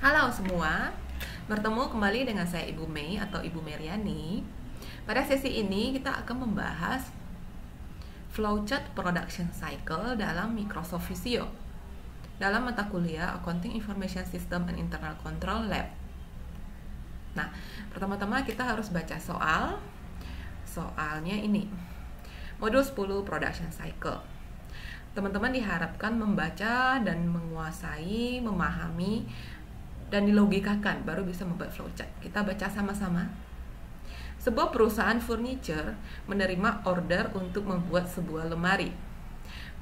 Halo semua, bertemu kembali dengan saya Ibu Mei atau Ibu Meriani. Pada sesi ini kita akan membahas flowchart production cycle dalam Microsoft Visio dalam mata kuliah Accounting Information System and Internal Control Lab. Nah, pertama-tama kita harus baca soalnya ini, modul 10 production cycle. Teman-teman diharapkan membaca dan menguasai, memahami, dan dilogikakan baru bisa membuat flowchart. Kita baca sama-sama. Sebuah perusahaan furniture menerima order untuk membuat sebuah lemari.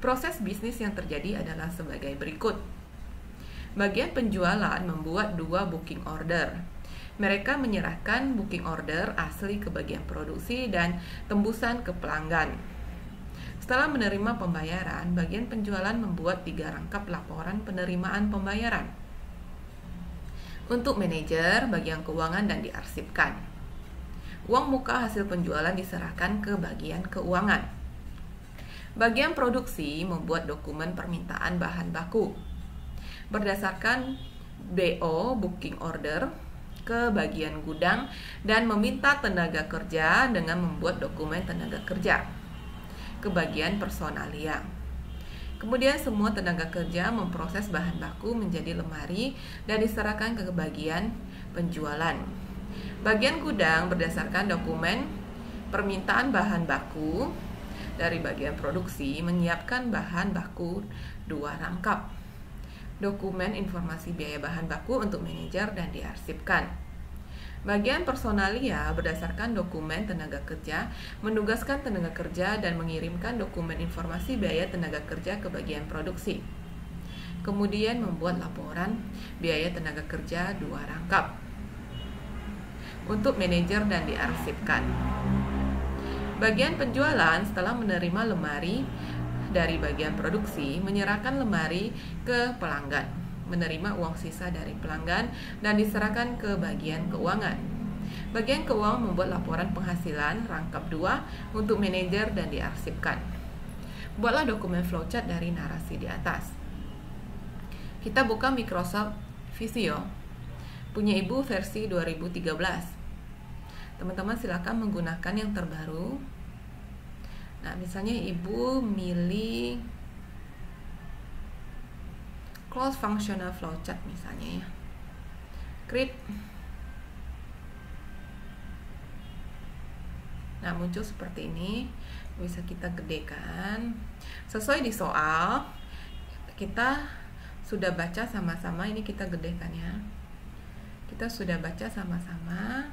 Proses bisnis yang terjadi adalah sebagai berikut. Bagian penjualan membuat 2 booking order. Mereka menyerahkan booking order asli ke bagian produksi dan tembusan ke pelanggan. Setelah menerima pembayaran, bagian penjualan membuat 3 rangkap laporan penerimaan pembayaran untuk manajer, bagian keuangan, dan diarsipkan. Uang muka hasil penjualan diserahkan ke bagian keuangan. Bagian produksi membuat dokumen permintaan bahan baku berdasarkan BO booking order ke bagian gudang dan meminta tenaga kerja dengan membuat dokumen tenaga kerja ke bagian personalia. Kemudian semua tenaga kerja memproses bahan baku menjadi lemari dan diserahkan ke bagian penjualan. Bagian gudang berdasarkan dokumen permintaan bahan baku dari bagian produksi menyiapkan bahan baku 2 rangkap. Dokumen informasi biaya bahan baku untuk manajer dan diarsipkan. Bagian personalia berdasarkan dokumen tenaga kerja menugaskan tenaga kerja dan mengirimkan dokumen informasi biaya tenaga kerja ke bagian produksi. Kemudian membuat laporan biaya tenaga kerja 2 rangkap untuk manajer dan diarsipkan. Bagian penjualan setelah menerima lemari dari bagian produksi menyerahkan lemari ke pelanggan, menerima uang sisa dari pelanggan dan diserahkan ke bagian keuangan. Bagian keuangan membuat laporan penghasilan rangkap 2 untuk manajer dan diarsipkan. Buatlah dokumen flowchart dari narasi di atas. Kita buka Microsoft Visio punya Ibu versi 2013. Teman-teman silakan menggunakan yang terbaru. Nah, misalnya Ibu milih close functional flowchart misalnya ya. Create. Nah, muncul seperti ini. Bisa kita gedekan. Sesuai di soal, kita sudah baca sama-sama. Ini kita gedekan ya. Kita sudah baca sama-sama.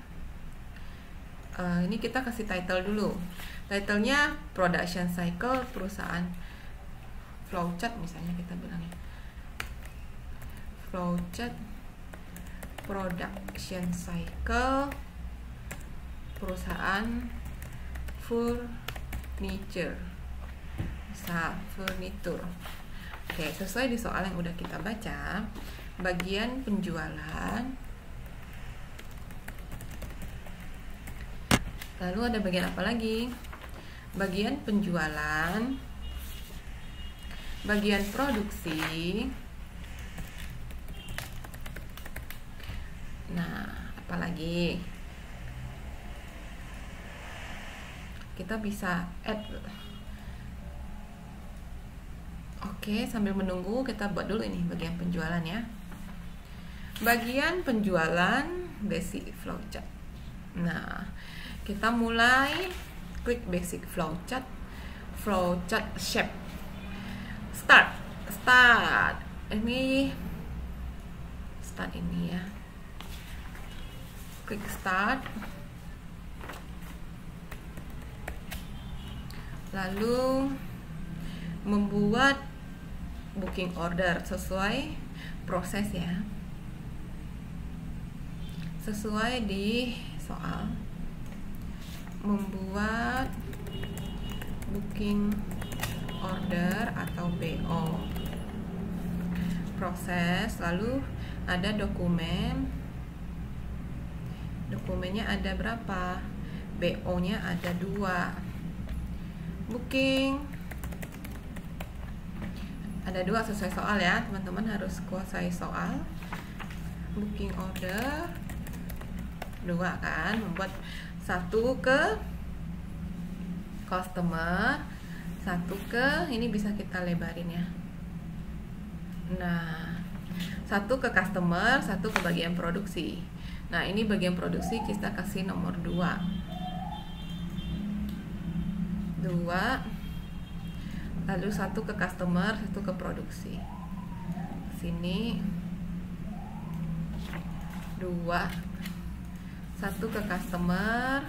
Ini kita kasih title dulu. Titlenya Production Cycle Perusahaan Flowchart misalnya kita bilangnya. Flowchart Production Cycle Perusahaan Furniture. Furniture. Oke, sesuai di soal yang udah kita baca, bagian penjualan. Lalu ada bagian apa lagi? Bagian penjualan, bagian produksi. Nah, apalagi kita bisa add. Oke, sambil menunggu kita buat dulu ini bagian penjualan ya. Bagian penjualan basic flowchart. Nah, kita mulai klik basic flowchart, flowchart shape. Start. Ini start ini ya. Klik start. Lalu membuat booking order sesuai proses ya. Sesuai di soal. Membuat booking order atau BO. Proses, lalu ada dokumen. Dokumennya ada berapa? BO-nya ada 2. Booking ada 2 sesuai soal ya, teman-teman harus kuasai soal. booking order. 2 kan, membuat 1 ke customer, 1 ke, ini bisa kita lebarin ya. Nah, 1 ke customer, 1 ke bagian produksi. Nah, ini bagian produksi kita kasih nomor 2. 2, lalu 1 ke customer, 1 ke produksi. Sini 2, 1 ke customer,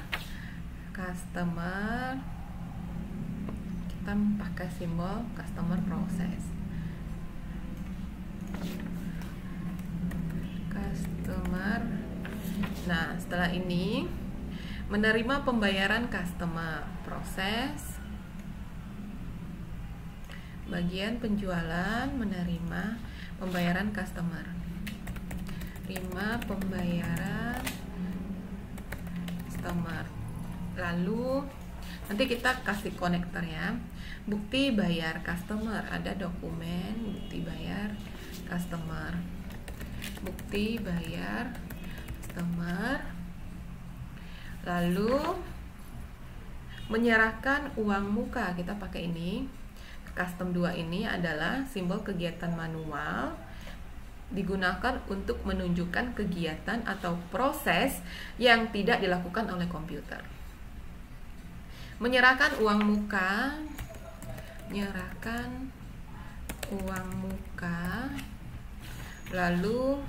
kita pakai simbol customer process. Nah, setelah ini menerima pembayaran customer proses. Bagian penjualan menerima pembayaran customer. Terima pembayaran customer. Lalu nanti kita kasih konektor ya. Bukti bayar customer, ada dokumen bukti bayar customer. Bukti bayar customer. Lalu menyerahkan uang muka, kita pakai ini. Custom 2 ini adalah simbol kegiatan manual, digunakan untuk menunjukkan kegiatan atau proses yang tidak dilakukan oleh komputer. Menyerahkan uang muka, lalu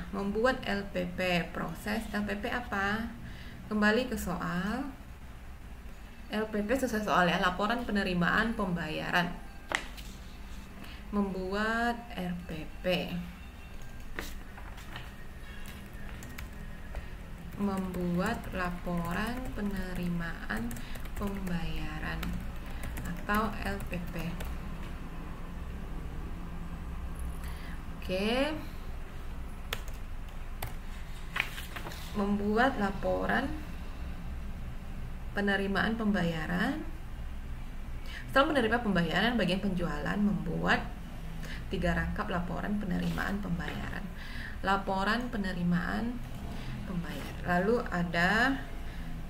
membuat LPP. Proses LPP apa? Kembali ke soal. LPP sesuai soal ya, laporan penerimaan pembayaran. Membuat RPP. Membuat laporan penerimaan pembayaran atau LPP. Oke. Membuat laporan penerimaan pembayaran. Setelah menerima pembayaran, bagian penjualan membuat 3 rangkap laporan penerimaan pembayaran. Laporan penerimaan pembayaran. Lalu ada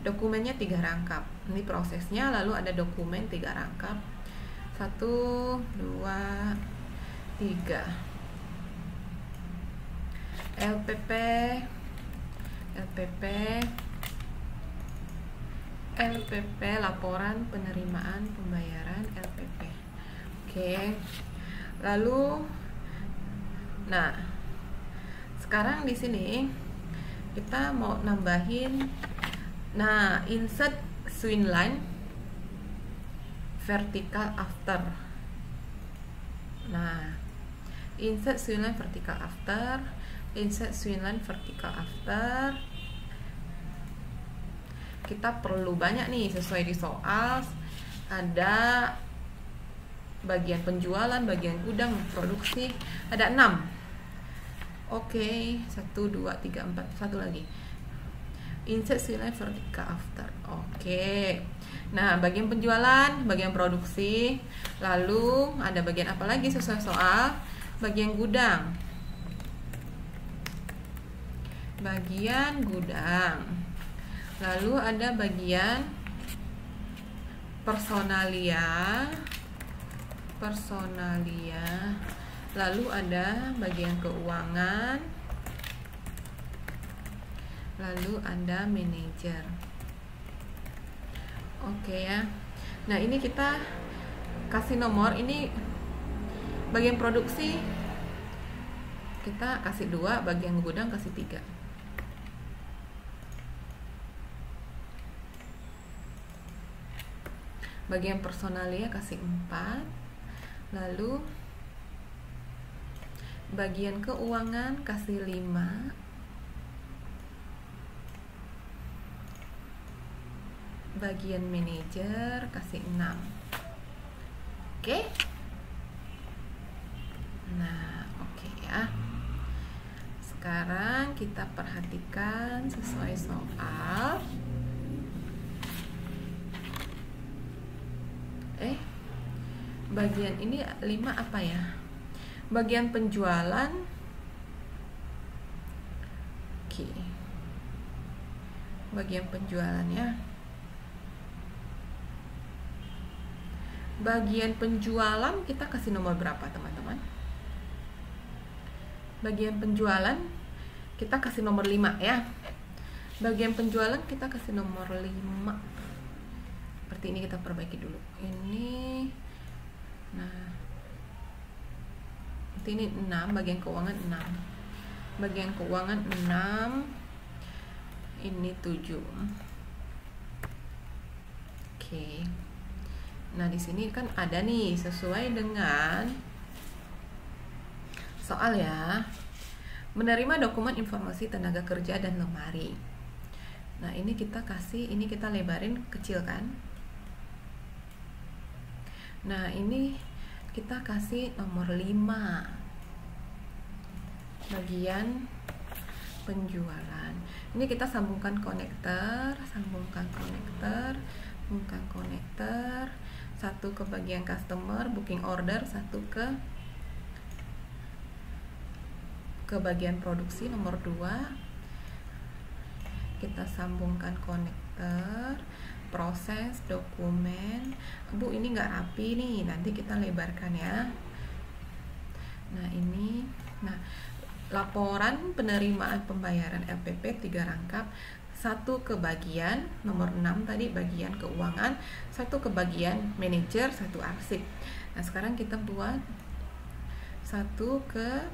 dokumennya 3 rangkap. Ini prosesnya, lalu ada dokumen 3 rangkap. 1, 2, 3. LPP laporan penerimaan pembayaran LPP. Oke. Lalu sekarang di sini kita mau nambahin insert swing line vertical after. Insert swing line vertical after. Insert swing line vertical after. Kita perlu banyak nih sesuai di soal. Ada bagian penjualan, bagian gudang, produksi, ada 6. Oke, 1, 2, 3, 4, 1 lagi. Insert swing line vertical after. Oke. Nah, bagian penjualan, bagian produksi, lalu ada bagian apa lagi sesuai soal? Bagian gudang. Bagian gudang. Lalu ada bagian personalia. Lalu ada bagian keuangan. Lalu ada manajer. Oke ya. Nah, ini kita kasih nomor. Ini bagian produksi kita kasih 2, bagian gudang kasih 3. Bagian personalia kasih 4. Lalu bagian keuangan kasih 5. Bagian manajer kasih 6. Oke. Oke ya. Sekarang kita perhatikan sesuai soal. Bagian ini 5 apa ya? Bagian penjualan Oke. Bagian penjualannya. Bagian penjualan kita kasih nomor berapa, teman-teman? Bagian penjualan kita kasih nomor 5 ya. Bagian penjualan kita kasih nomor 5. Seperti ini, kita perbaiki dulu. Ini. Nah. Ini 6, bagian keuangan 6. Bagian keuangan 6. Ini 7. Oke. Nah, di sini kan ada nih sesuai dengan soal ya. Menerima dokumen informasi tenaga kerja dan lemari. Nah, ini kita kasih, ini kita lebarin kecil kan. Nah, ini kita kasih nomor 5. Bagian penjualan. Ini kita sambungkan konektor, sambungkan konektor. Satu ke bagian customer, booking order, satu ke bagian produksi nomor 2. Kita sambungkan konektor, proses, dokumen. Bu, ini nggak rapi nih, nanti kita lebarkan ya. Nah, ini. Nah, laporan penerimaan pembayaran LPP 3 rangkap. 1 ke bagian nomor 6 tadi, bagian keuangan, 1 ke bagian manajer, 1 arsip. Nah, sekarang kita buat 1 ke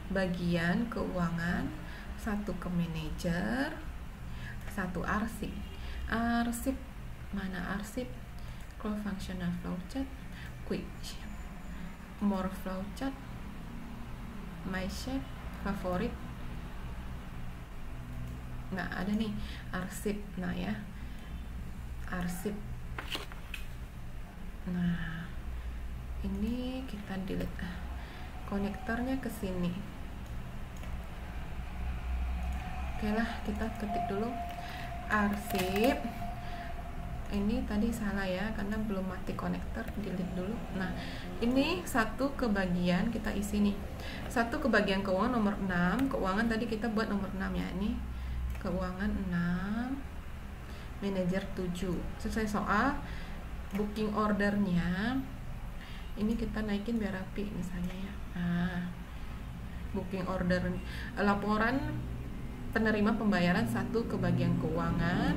bagian keuangan, 1 ke manajer, 1 arsip. Arsip mana arsip? Close functional flowchart, quick, more flowchart, my shape, favorit. Nah, ada nih arsip. Nah ya, arsip. Nah, ini kita delete konektornya ke sini. Oke lah, kita ketik dulu arsip. Ini tadi salah ya, karena belum mati konektor, delete dulu. Nah, ini 1 ke bagian kita isi nih. 1 ke bagian keuangan nomor 6. Keuangan tadi kita buat nomor 6 ya. Ini keuangan 6, manajer 7. Selesai soal. Booking ordernya ini kita naikin biar rapi misalnya ya. Nah, booking order, laporan penerima pembayaran 1 ke bagian keuangan,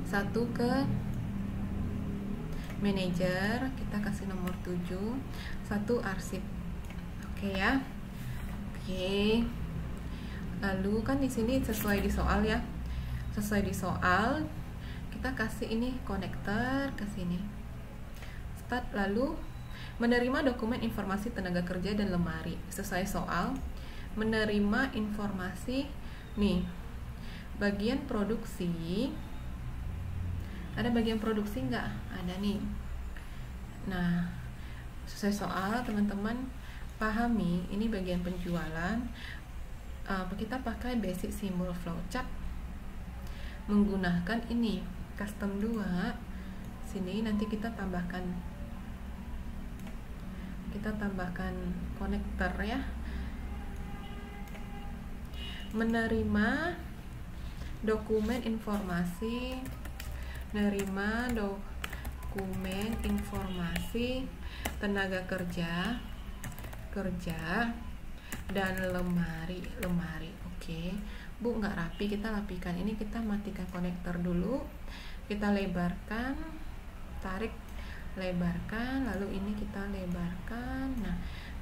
1 ke manajer, kita kasih nomor 7, 1 arsip. Oke ya. Oke. Lalu kan di sini sesuai di soal ya. Sesuai di soal, kita kasih ini konektor ke sini. Start. Lalu menerima dokumen informasi tenaga kerja dan lemari. Sesuai soal, menerima informasi nih. Bagian produksi. Ada bagian produksi nggak? Ada nih. Nah, sesuai soal, teman-teman pahami ini bagian penjualan. Kita pakai basic symbol flowchart menggunakan ini custom 2. Sini nanti kita tambahkan konektor ya. Menerima dokumen informasi, tenaga kerja dan lemari. Oke. Bu, nggak rapi, kita rapikan. Ini kita matikan konektor dulu, kita lebarkan, tarik, lebarkan, lalu ini kita lebarkan. Nah,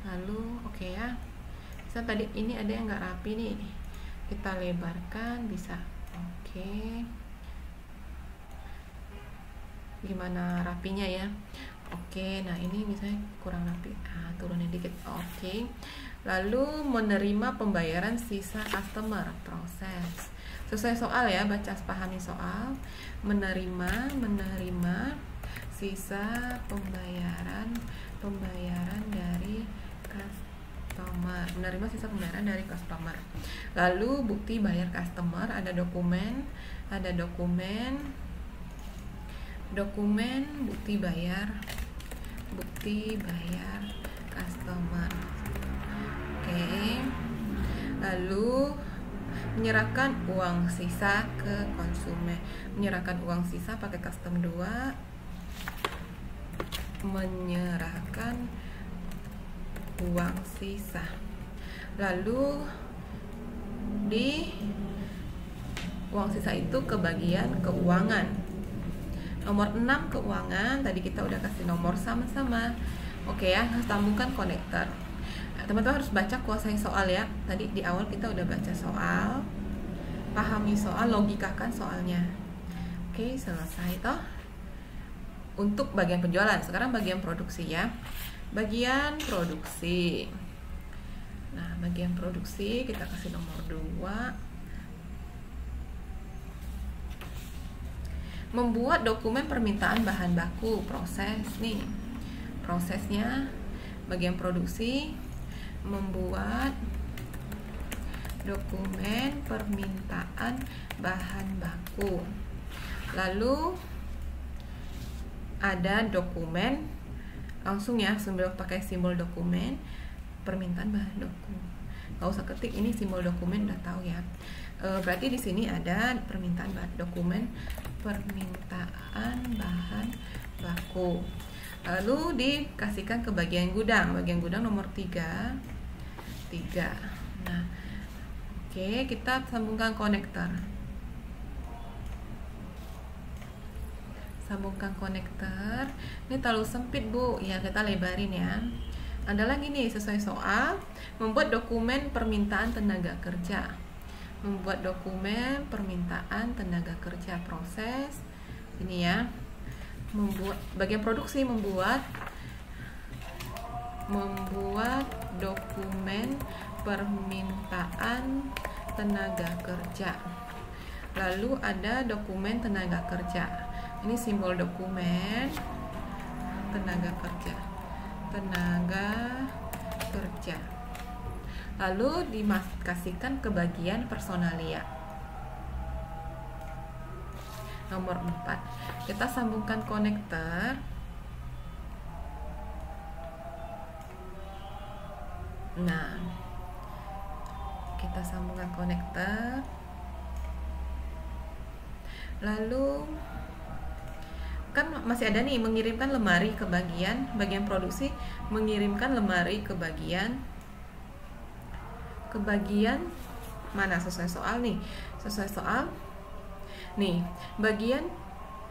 lalu oke ya. Bisa tadi ini ada yang nggak rapi nih, kita lebarkan, bisa. Oke. Gimana rapinya ya? Oke, nah ini misalnya kurang rapi, turunin dikit. Oke. Lalu menerima pembayaran sisa customer, proses. Sesuai soal ya, baca pahami soal. Menerima sisa pembayaran dari customer. Menerima sisa pembayaran dari customer. Lalu bukti bayar customer, ada dokumen bukti bayar customer. Oke. Lalu menyerahkan uang sisa ke konsumen. Menyerahkan uang sisa pakai custom 2. Menyerahkan uang sisa. Lalu di uang sisa itu ke bagian keuangan. Nomor 6 keuangan, tadi kita udah kasih nomor sama-sama. Oke ya, sambungkan konektor. Teman-teman harus baca, kuasai soal ya. Tadi di awal kita udah baca soal, pahami soal, logikakan soalnya. Oke, selesai toh. Untuk bagian penjualan, sekarang bagian produksi ya. Bagian produksi. Nah, bagian produksi kita kasih nomor 2. Membuat dokumen permintaan bahan baku, proses nih. Prosesnya bagian produksi membuat dokumen permintaan bahan baku. Lalu ada dokumen, langsung ya sambil pakai simbol dokumen permintaan bahan baku. Gak usah ketik, ini simbol dokumen udah tahu ya. Berarti di sini ada permintaan dokumen permintaan bahan baku. Lalu dikasihkan ke bagian gudang. Bagian gudang nomor 3. Nah, oke, kita sambungkan konektor. Sambungkan konektor. Ini terlalu sempit, Bu. Ya, kita lebarin ya. Ada lagi nih, sesuai soal, membuat dokumen permintaan tenaga kerja. Membuat dokumen permintaan tenaga kerja, proses ini ya. Membuat bagian produksi membuat dokumen permintaan tenaga kerja. Lalu ada dokumen tenaga kerja. Ini simbol dokumen tenaga kerja. Lalu dikasihkan ke bagian personalia. Nomor 4. Kita sambungkan konektor. Nah, kita sambungkan konektor. Lalu kan masih ada nih, mengirimkan lemari ke bagian produksi, mengirimkan lemari ke bagian mana, sesuai soal nih. Sesuai soal nih, bagian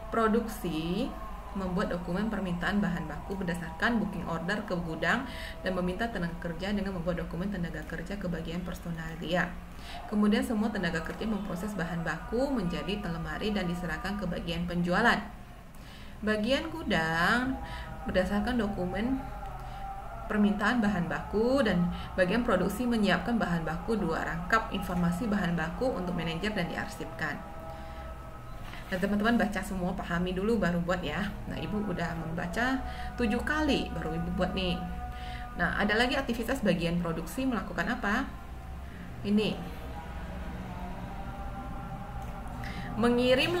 produksi membuat dokumen permintaan bahan baku berdasarkan booking order ke gudang dan meminta tenaga kerja dengan membuat dokumen tenaga kerja ke bagian personalia. Kemudian semua tenaga kerja memproses bahan baku menjadi lemari dan diserahkan ke bagian penjualan. Bagian gudang berdasarkan dokumen permintaan bahan baku, dan bagian produksi menyiapkan bahan baku 2 rangkap informasi bahan baku untuk manajer dan diarsipkan. Nah, teman-teman baca semua, pahami dulu baru buat ya. Nah, Ibu udah membaca 7 kali baru Ibu buat nih. Nah, ada lagi aktivitas bagian produksi melakukan apa? Ini. Mengirim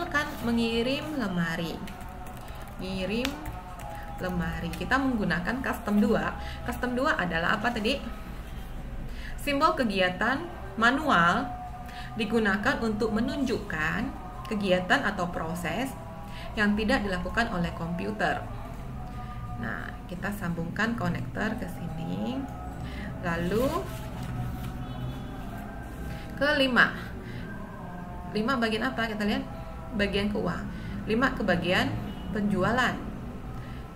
lemari. Ngirim lemari. Kita menggunakan custom 2. Custom 2 adalah apa tadi? Simbol kegiatan manual digunakan untuk menunjukkan kegiatan atau proses yang tidak dilakukan oleh komputer. Nah, kita sambungkan konektor ke sini. Lalu ke 5. 5 bagian apa? Kita lihat bagian keuangan. 5 ke bagian penjualan.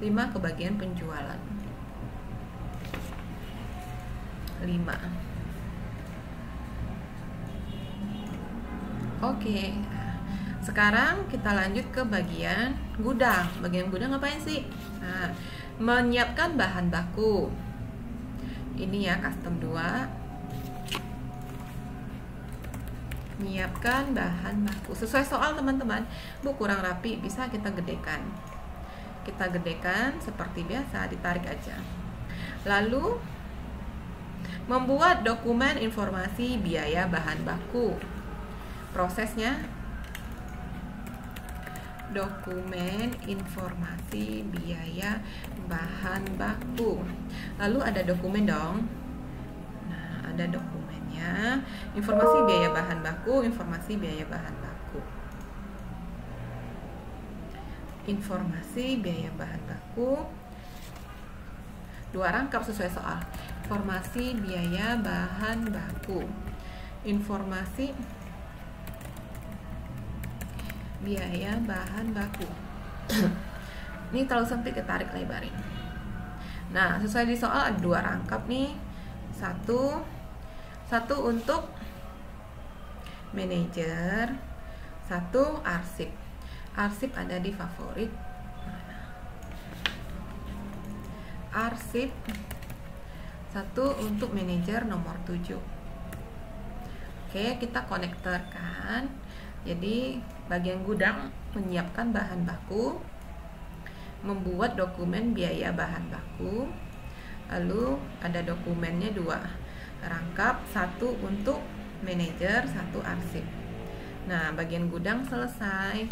5 ke bagian penjualan. 5. Oke. Sekarang kita lanjut ke bagian gudang. Bagian gudang ngapain sih? Nah, menyiapkan bahan baku. Ini ya, custom 2. Menyiapkan bahan baku. Sesuai soal teman-teman. Bu, kurang rapi, bisa kita gedekan. Kita gedekan seperti biasa, ditarik aja. Lalu membuat dokumen informasi biaya bahan baku. Prosesnya dokumen informasi biaya bahan baku. Lalu ada dokumen dong. Nah, ada dokumennya. soalnya. Informasi biaya bahan baku, informasi biaya bahan baku. Informasi biaya bahan baku. 2 rangkap sesuai soal. Informasi biaya bahan baku. Informasi biaya bahan baku. Ini terlalu sempit, kita tarik lebarin. Nah, sesuai di soal ada 2 rangkap nih. Satu untuk manajer, satu arsip. Arsip ada di favorit. Arsip, satu untuk manajer nomor 7. Oke, kita konektorkan. Jadi bagian gudang menyiapkan bahan baku, membuat dokumen biaya bahan baku, lalu ada dokumennya 2 rangkap, satu untuk manajer, satu arsip. Nah, bagian gudang selesai.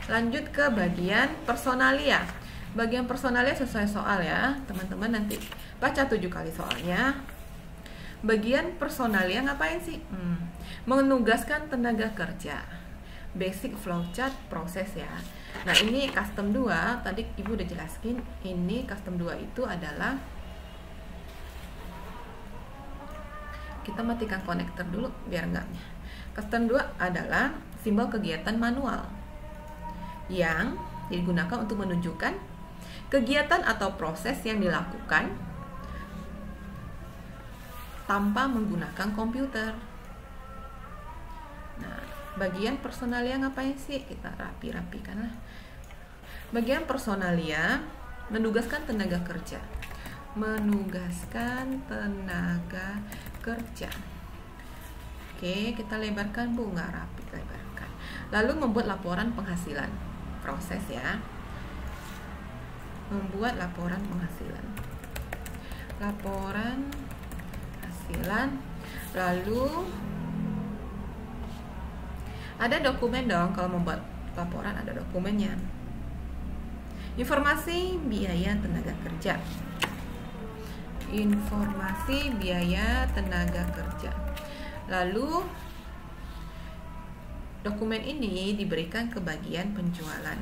Lanjut ke bagian personalia. Bagian personalia sesuai soal ya, teman-teman nanti baca 7 kali soalnya. Bagian personalia ngapain sih? Menugaskan tenaga kerja. Basic flowchart proses ya. Nah, ini custom 2, tadi Ibu udah jelaskin. Ini custom 2 itu adalah, kita matikan konektor dulu biar enggaknya. Custom 2 adalah simbol kegiatan manual yang digunakan untuk menunjukkan kegiatan atau proses yang dilakukan tanpa menggunakan komputer. Nah, bagian personalia ngapain sih? Kita rapi-rapikan lah. Bagian personalia menugaskan tenaga kerja. Menugaskan tenaga kerja. Oke, kita lebarkan Bu, nggak rapi, lebarkan. Lalu membuat laporan penghasilan. Proses ya. Membuat laporan penghasilan. Laporan penghasilan. Lalu ada dokumen dong, kalau membuat laporan ada dokumennya. Informasi biaya tenaga kerja. Informasi biaya tenaga kerja. Lalu dokumen ini diberikan ke bagian penjualan.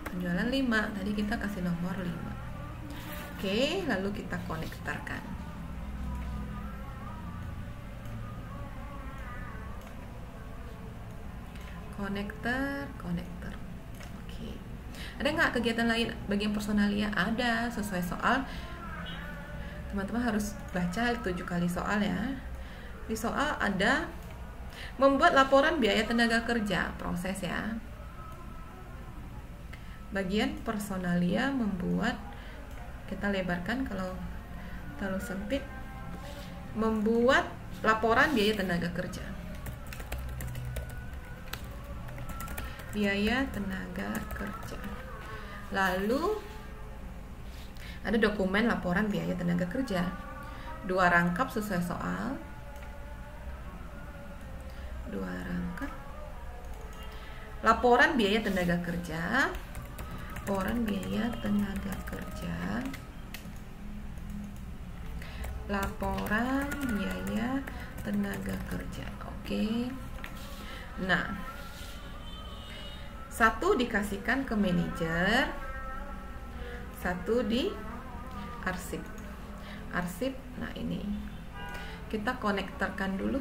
Penjualan 5, tadi kita kasih nomor 5. Oke, lalu kita konektorkan. Konektor. Oke. Ada nggak kegiatan lain bagian personalia? Ada, sesuai soal. Teman-teman harus baca 7 kali soal ya. Di soal ada membuat laporan biaya tenaga kerja, proses ya. Bagian personalia membuat, kita lebarkan kalau terlalu sempit, membuat laporan biaya tenaga kerja. Biaya tenaga kerja. Lalu ada dokumen laporan biaya tenaga kerja. 2 rangkap sesuai soal. 2 rangkap. Laporan biaya tenaga kerja. Laporan biaya tenaga kerja. Laporan biaya tenaga kerja. Oke. Nah, 1 dikasihkan ke manajer, 1 di arsip. Arsip, nah ini kita konektorkan dulu.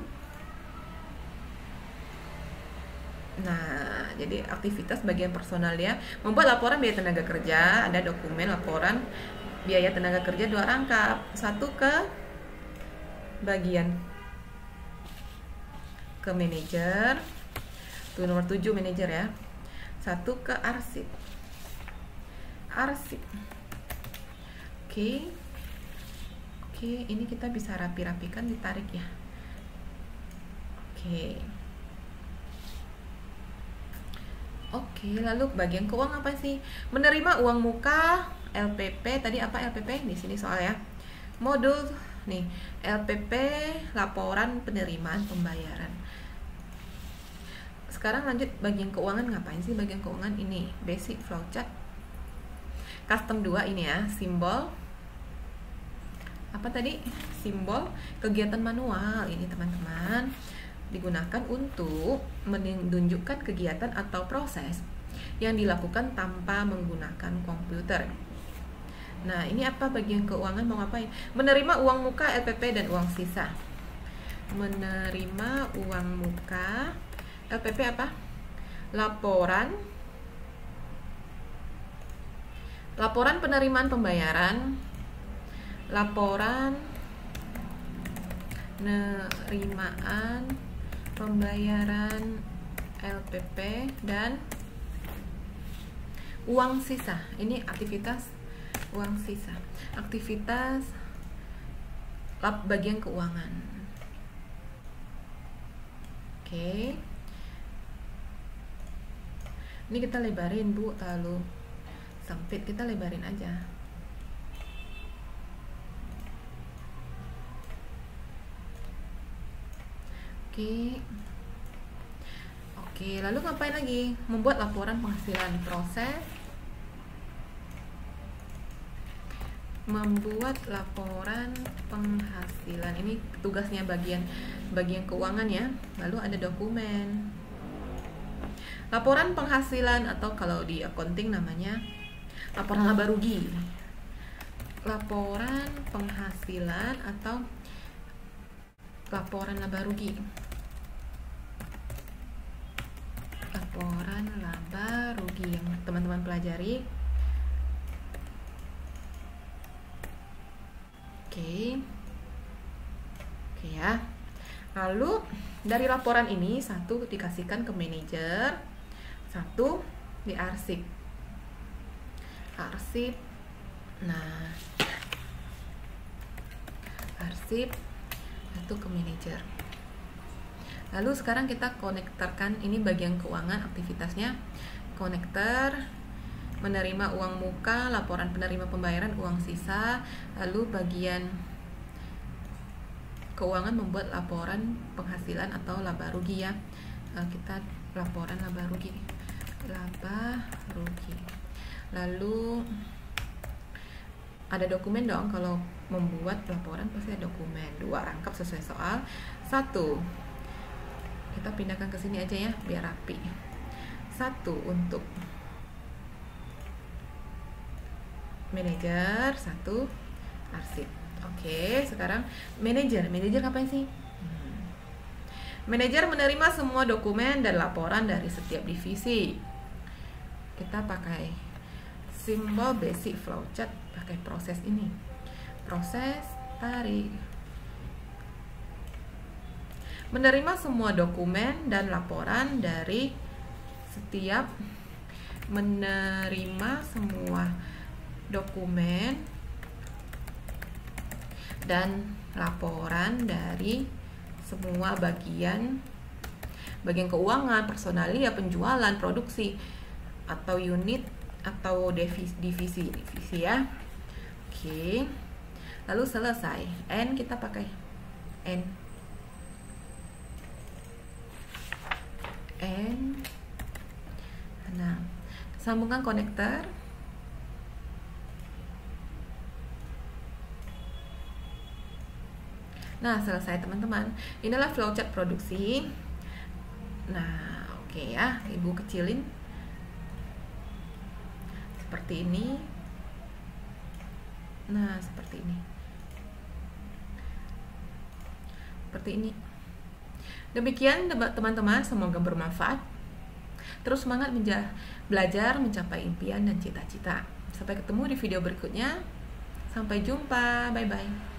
Nah, jadi aktivitas bagian personalia membuat laporan biaya tenaga kerja. Ada dokumen laporan biaya tenaga kerja 2 rangkap, 1 ke bagian ke manajer, tuh nomor 7 manajer ya, 1 ke arsip. Oke, ini kita bisa rapi-rapikan, ditarik ya. Oke, lalu bagian keuangan apa sih? Menerima uang muka, LPP. Tadi apa LPP? Di sini soal ya. Modul nih, LPP, laporan penerimaan pembayaran. Sekarang lanjut bagian keuangan, ngapain sih bagian keuangan ini? Basic flowchart. Custom 2 ini ya, simbol apa tadi? Simbol kegiatan manual ini teman-teman digunakan untuk menunjukkan kegiatan atau proses yang dilakukan tanpa menggunakan komputer. Nah, ini apa bagian keuangan mau ngapain? Menerima uang muka, LPP, dan uang sisa. Menerima uang muka, LPP apa? Laporan penerimaan pembayaran, laporan penerimaan pembayaran LPP, dan uang sisa. Ini aktivitas uang sisa, aktivitas bagian keuangan. Oke, ini kita lebarin Bu, terlalu sempit, kita lebarin aja. Oke, lalu ngapain lagi? Membuat laporan penghasilan, proses membuat laporan penghasilan. Ini tugasnya bagian keuangan ya. Lalu ada dokumen laporan penghasilan, atau kalau di accounting namanya laporan laba rugi. Laporan penghasilan atau laporan laba rugi. Laporan laba rugi yang teman-teman pelajari. Oke ya. Lalu dari laporan ini, satu dikasihkan ke manajer, satu diarsip. Arsip. Nah, arsip satu ke manajer. Lalu sekarang kita konektorkan, ini bagian keuangan aktivitasnya. Konektor, menerima uang muka, laporan penerima pembayaran, uang sisa. Lalu bagian keuangan membuat laporan penghasilan atau laba rugi ya. Kita laporan laba rugi. Lalu ada dokumen dong, kalau membuat laporan pasti ada dokumen. 2, rangkap sesuai soal. 1, kita pindahkan ke sini aja ya biar rapi. 1 untuk manajer, 1 arsip. Oke, sekarang manajer ngapain sih? Manajer menerima semua dokumen dan laporan dari setiap divisi. Kita pakai simbol basic flowchart, pakai proses ini. Proses tarik. Menerima semua dokumen dan laporan dari setiap, menerima semua dokumen dan laporan dari semua bagian keuangan, personalia, penjualan, produksi, atau unit, atau divisi ya. Oke, lalu selesai. N, kita pakai N. Nah, sambungkan konektor. Nah, selesai teman-teman. Inilah flowchart produksi. Nah, oke ya, Ibu kecilin seperti ini. Nah, seperti ini. Demikian teman-teman, semoga bermanfaat. Terus semangat belajar mencapai impian dan cita-cita. Sampai ketemu di video berikutnya. Sampai jumpa. Bye-bye.